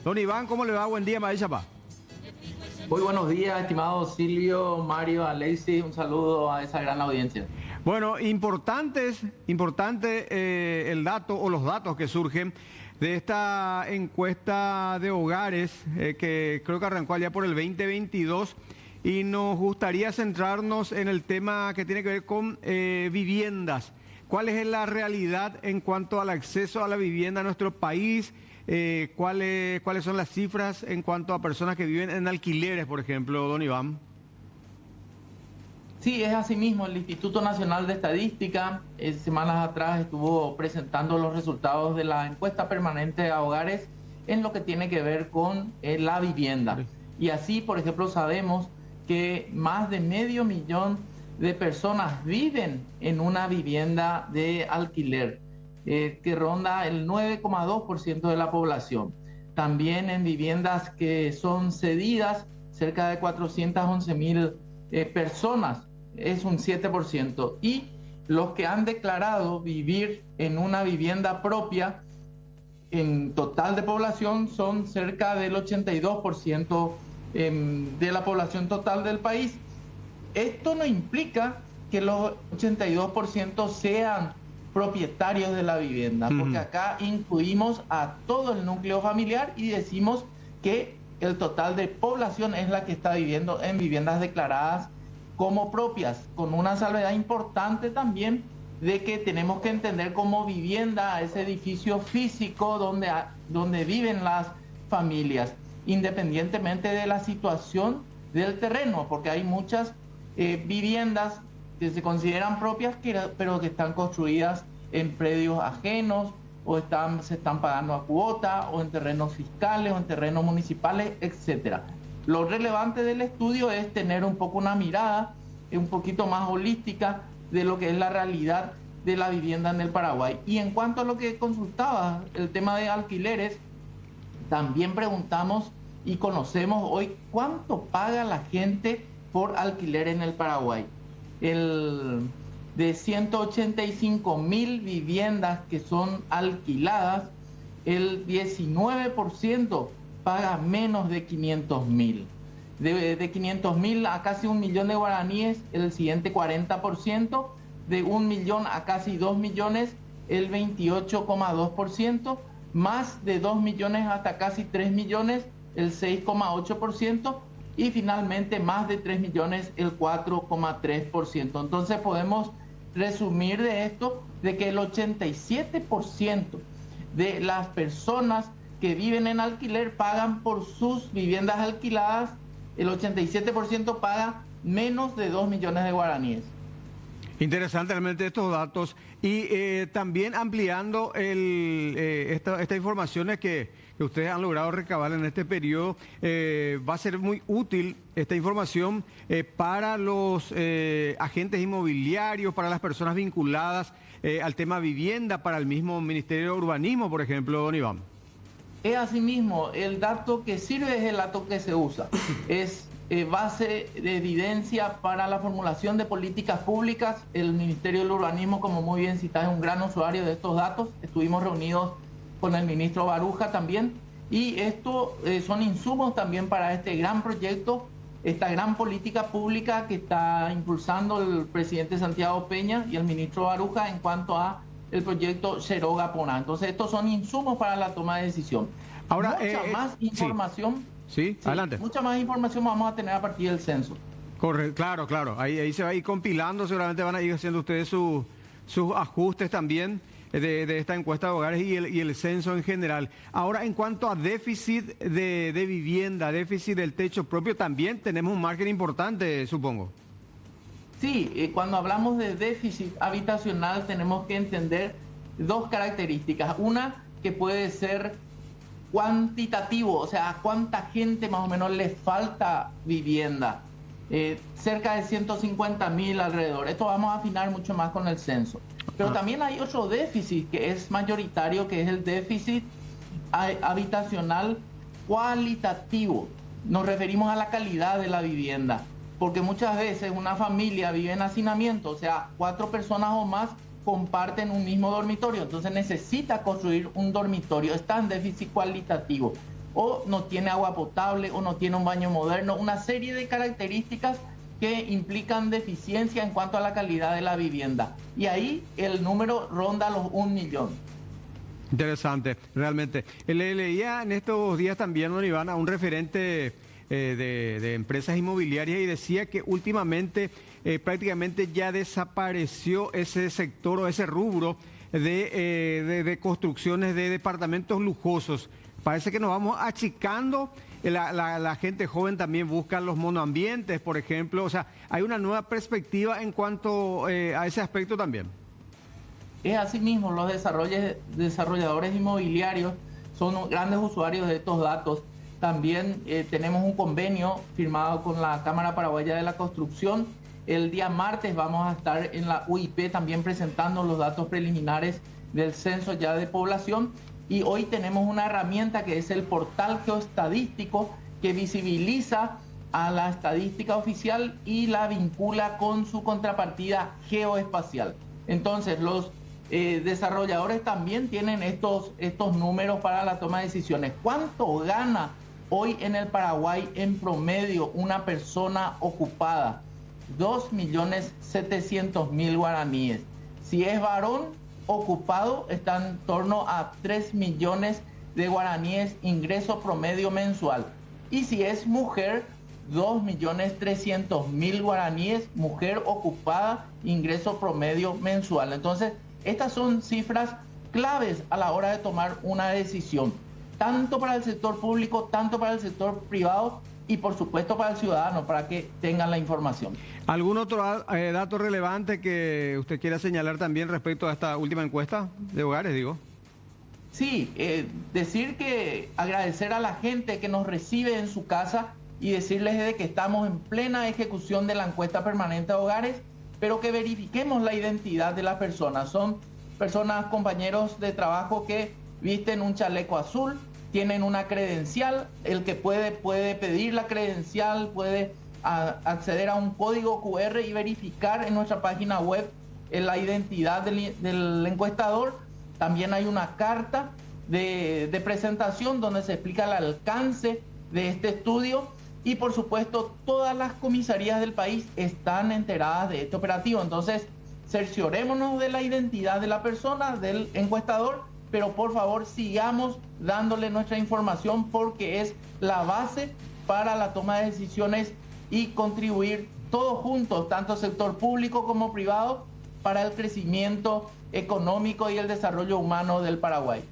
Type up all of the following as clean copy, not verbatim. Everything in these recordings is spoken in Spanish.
Don Iván, ¿cómo le va? Buen día, Maízapa. Muy buenos días, estimado Silvio, Mario, Alexis, un saludo a esa gran audiencia. Bueno, importante el dato o los datos que surgen de esta encuesta de hogares que creo que arrancó allá por el 2022 y nos gustaría centrarnos en el tema que tiene que ver con viviendas. ¿Cuál es la realidad en cuanto al acceso a la vivienda en nuestro país? ¿Cuáles son las cifras en cuanto a personas que viven en alquileres, por ejemplo, don Iván? Sí, es así mismo. El Instituto Nacional de Estadística semanas atrás estuvo presentando los resultados de la encuesta permanente a hogares en lo que tiene que ver con la vivienda. Y así, por ejemplo, sabemos que más de 500.000 de personas viven en una vivienda de alquiler, que ronda el 9,2% de la población. También en viviendas que son cedidas, cerca de 411.000 personas, es un 7%. Y los que han declarado vivir en una vivienda propia, en total de población, son cerca del 82% de la población total del país. Esto no implica que los 82% sean propietarios de la vivienda, porque acá incluimos a todo el núcleo familiar y decimos que el total de población es la que está viviendo en viviendas declaradas como propias, con una salvedad importante también de que tenemos que entender como vivienda a ese edificio físico donde viven las familias, independientemente de la situación del terreno, porque hay muchas viviendas que se consideran propias, pero que están construidas en predios ajenos o se están pagando a cuota o en terrenos fiscales o en terrenos municipales, etc. Lo relevante del estudio es tener un poco una mirada un poquito más holística de lo que es la realidad de la vivienda en el Paraguay. Y en cuanto a lo que consultaba, el tema de alquileres, también preguntamos y conocemos hoy cuánto paga la gente por alquiler en el Paraguay. De 185.000 viviendas que son alquiladas, el 19% paga menos de 500.000. De 500.000 a casi 1 millón de guaraníes, el siguiente 40%. De 1 millón a casi 2 millones, el 28,2%. Más de 2 millones hasta casi 3 millones, el 6,8%. Y finalmente más de 3 millones, el 4,3%. Entonces podemos resumir de esto de que el 87% de las personas que viven en alquiler pagan por sus viviendas alquiladas, el 87% paga menos de 2 millones de guaraníes. Interesante realmente estos datos y también ampliando estas informaciones que ustedes han logrado recabar en este periodo, va a ser muy útil esta información para los agentes inmobiliarios, para las personas vinculadas al tema vivienda, para el mismo Ministerio de Urbanismo, por ejemplo, don Iván. Es así mismo, el dato que sirve es el dato que se usa. Es base de evidencia para la formulación de políticas públicas. El Ministerio del Urbanismo, como muy bien citado, es un gran usuario de estos datos. Estuvimos reunidos con el ministro Baruja también. Y esto son insumos también para este gran proyecto, esta gran política pública que está impulsando el presidente Santiago Peña y el ministro Baruja en cuanto a el proyecto Cherogapona. Entonces, estos son insumos para la toma de decisión. Ahora, mucha más información. Sí, adelante. Mucha más información vamos a tener a partir del censo. Correcto, claro. Ahí se va a ir compilando, seguramente van a ir haciendo ustedes sus ajustes también de esta encuesta de hogares y el censo en general. Ahora, en cuanto a déficit de vivienda, déficit del techo propio, también tenemos un margen importante, supongo. Sí, cuando hablamos de déficit habitacional tenemos que entender dos características. Una, que puede ser cuantitativo, o sea, a cuánta gente más o menos le falta vivienda. Cerca de 150.000 alrededor. Esto vamos a afinar mucho más con el censo. Pero también hay otro déficit que es mayoritario, que es el déficit habitacional cualitativo. Nos referimos a la calidad de la vivienda, porque muchas veces una familia vive en hacinamiento, o sea, 4 personas o más comparten un mismo dormitorio, entonces necesita construir un dormitorio, está en déficit cualitativo. o no tiene agua potable, o no tiene un baño moderno, una serie de características que implican deficiencia en cuanto a la calidad de la vivienda. Y ahí el número ronda los 1 millón. Interesante, realmente. Le leía en estos días también, don Iván, a un referente de empresas inmobiliarias y decía que últimamente prácticamente ya desapareció ese sector o ese rubro de construcciones de departamentos lujosos. Parece que nos vamos achicando. La gente joven también busca los monoambientes, por ejemplo. O sea, hay una nueva perspectiva en cuanto a ese aspecto también. Es así mismo, los desarrolladores inmobiliarios son grandes usuarios de estos datos. También tenemos un convenio firmado con la Cámara Paraguaya de la Construcción. El día martes vamos a estar en la UIP también presentando los datos preliminares del censo ya de población. Y hoy tenemos una herramienta que es el portal geoestadístico que visibiliza a la estadística oficial y la vincula con su contrapartida geoespacial. Entonces, los desarrolladores también tienen estos números para la toma de decisiones. ¿Cuánto gana hoy en el Paraguay en promedio una persona ocupada? 2.700.000 guaraníes. Si es varón ocupado, está en torno a 3 millones de guaraníes ingreso promedio mensual. Y si es mujer, 2.300.000 guaraníes, mujer ocupada, ingreso promedio mensual. Entonces, estas son cifras claves a la hora de tomar una decisión, tanto para el sector público, tanto para el sector privado y por supuesto para el ciudadano, para que tengan la información. ¿Algún otro dato relevante que usted quiera señalar también respecto a esta última encuesta de hogares, digo? Sí, agradecer a la gente que nos recibe en su casa y decirles de que estamos en plena ejecución de la encuesta permanente de hogares, pero que verifiquemos la identidad de las personas. Son personas, compañeros de trabajo que visten un chaleco azul, tienen una credencial, el que puede pedir la credencial, puede acceder a un código QR y verificar en nuestra página web la identidad del encuestador. También hay una carta de presentación donde se explica el alcance de este estudio y por supuesto todas las comisarías del país están enteradas de este operativo. Entonces cerciorémonos de la identidad de la persona, del encuestador, pero por favor sigamos dándole nuestra información porque es la base para la toma de decisiones y contribuir todos juntos, tanto sector público como privado, para el crecimiento económico y el desarrollo humano del Paraguay.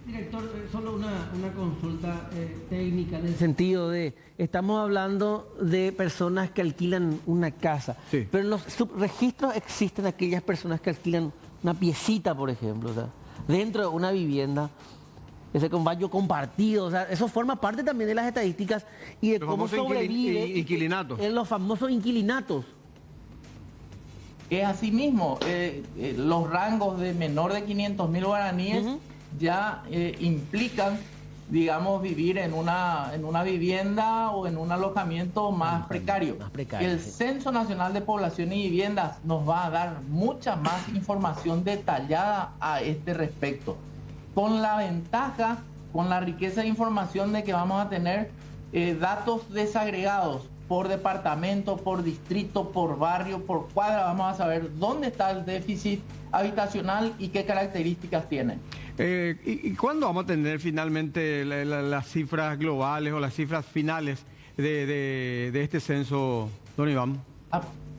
Director, solo una consulta técnica en el sentido de, estamos hablando de personas que alquilan una casa, sí, pero en los subregistros existen aquellas personas que alquilan una piecita, por ejemplo, o sea, dentro de una vivienda, ese con baño compartido, o sea, eso forma parte también de las estadísticas y de cómo sobrevive inquilinatos. En los famosos inquilinatos. Es así mismo, los rangos de menor de 500.000 guaraníes ya implican, digamos, vivir en una vivienda o en un alojamiento más precario. El Censo Nacional de Población y Viviendas nos va a dar mucha más información detallada a este respecto, con la ventaja, con la riqueza de información de que vamos a tener datos desagregados por departamento, por distrito, por barrio, por cuadra. Vamos a saber dónde está el déficit habitacional y qué características tiene. ¿Y cuándo vamos a tener finalmente las cifras globales o las cifras finales de este censo, don Iván?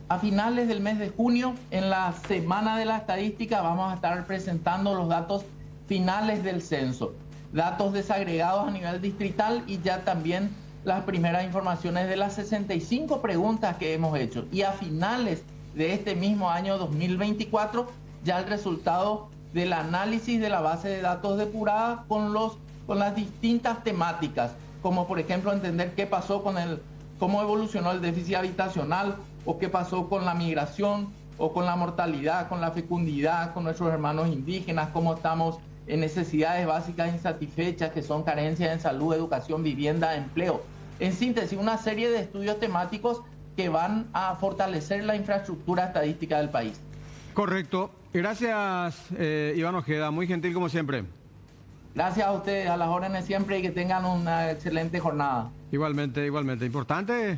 A finales del mes de junio, en la Semana de la Estadística, vamos a estar presentando los datos finales del censo, datos desagregados a nivel distrital y ya también las primeras informaciones de las 65 preguntas que hemos hecho. Y a finales de este mismo año 2024, ya el resultado del análisis de la base de datos depurada con las distintas temáticas, como por ejemplo entender qué pasó cómo evolucionó el déficit habitacional, o qué pasó con la migración, o con la mortalidad, con la fecundidad, con nuestros hermanos indígenas, cómo estamos en necesidades básicas insatisfechas, que son carencias en salud, educación, vivienda, empleo. En síntesis, una serie de estudios temáticos que van a fortalecer la infraestructura estadística del país. Correcto. Gracias, Iván Ojeda. Muy gentil como siempre. Gracias a ustedes, a las órdenes siempre, y que tengan una excelente jornada. Igualmente, igualmente. Importante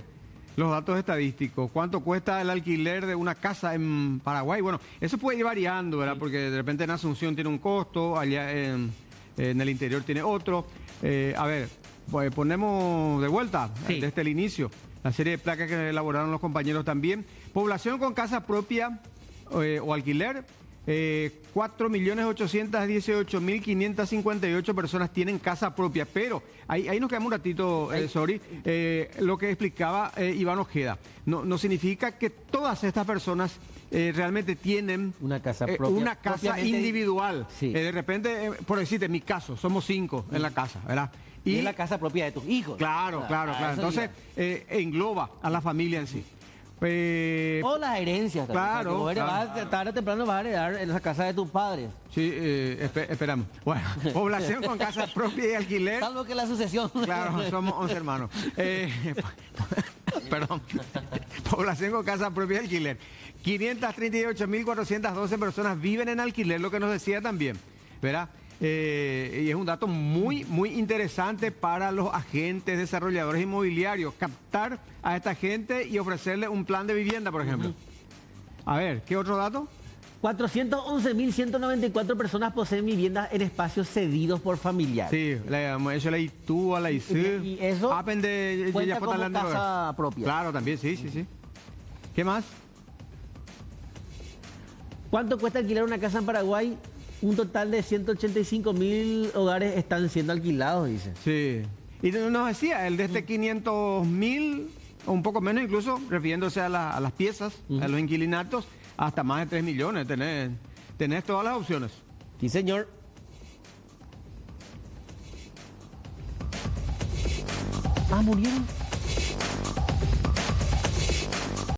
los datos estadísticos. ¿Cuánto cuesta el alquiler de una casa en Paraguay? Bueno, eso puede ir variando, ¿verdad? Porque de repente en Asunción tiene un costo, allá en el interior tiene otro. A ver, pues ponemos de vuelta desde el inicio la serie de placas que elaboraron los compañeros también. Población con casa propia o alquiler. 4.818.558 personas tienen casa propia, pero ahí nos quedamos un ratito, sorry, lo que explicaba Iván Ojeda. No significa que todas estas personas realmente tienen una casa propia, una casa individual. Sí. De repente, por decirte, en mi caso, somos 5 en la casa, ¿verdad? Y es la casa propia de tus hijos. Claro. Entonces, engloba a la familia en sí. O las herencias también. Claro, Tarde o temprano vas a heredar en esa casa de tus padres. Sí, esperamos. Bueno, población con casa propia y alquiler. Salvo que la sucesión. Claro, somos 11 hermanos. Perdón. Población con casa propia y alquiler. 538.412 personas viven en alquiler, lo que nos decía también, ¿verdad? Y es un dato muy, muy interesante para los agentes, desarrolladores inmobiliarios, captar a esta gente y ofrecerle un plan de vivienda, por ejemplo. A ver, ¿qué otro dato? 411.194 personas poseen viviendas en espacios cedidos por familiares. Sí, eso la ITúa, la ICU. Y eso cuenta como casa propia. Claro, también, sí. ¿Qué más? ¿Cuánto cuesta alquilar una casa en Paraguay? Un total de 185.000 hogares están siendo alquilados, dice. Sí. Y nos decía, el de 500.000, o un poco menos incluso, refiriéndose a las piezas, a los inquilinatos, hasta más de 3 millones. Tenés todas las opciones. Sí, señor. ¿Murieron?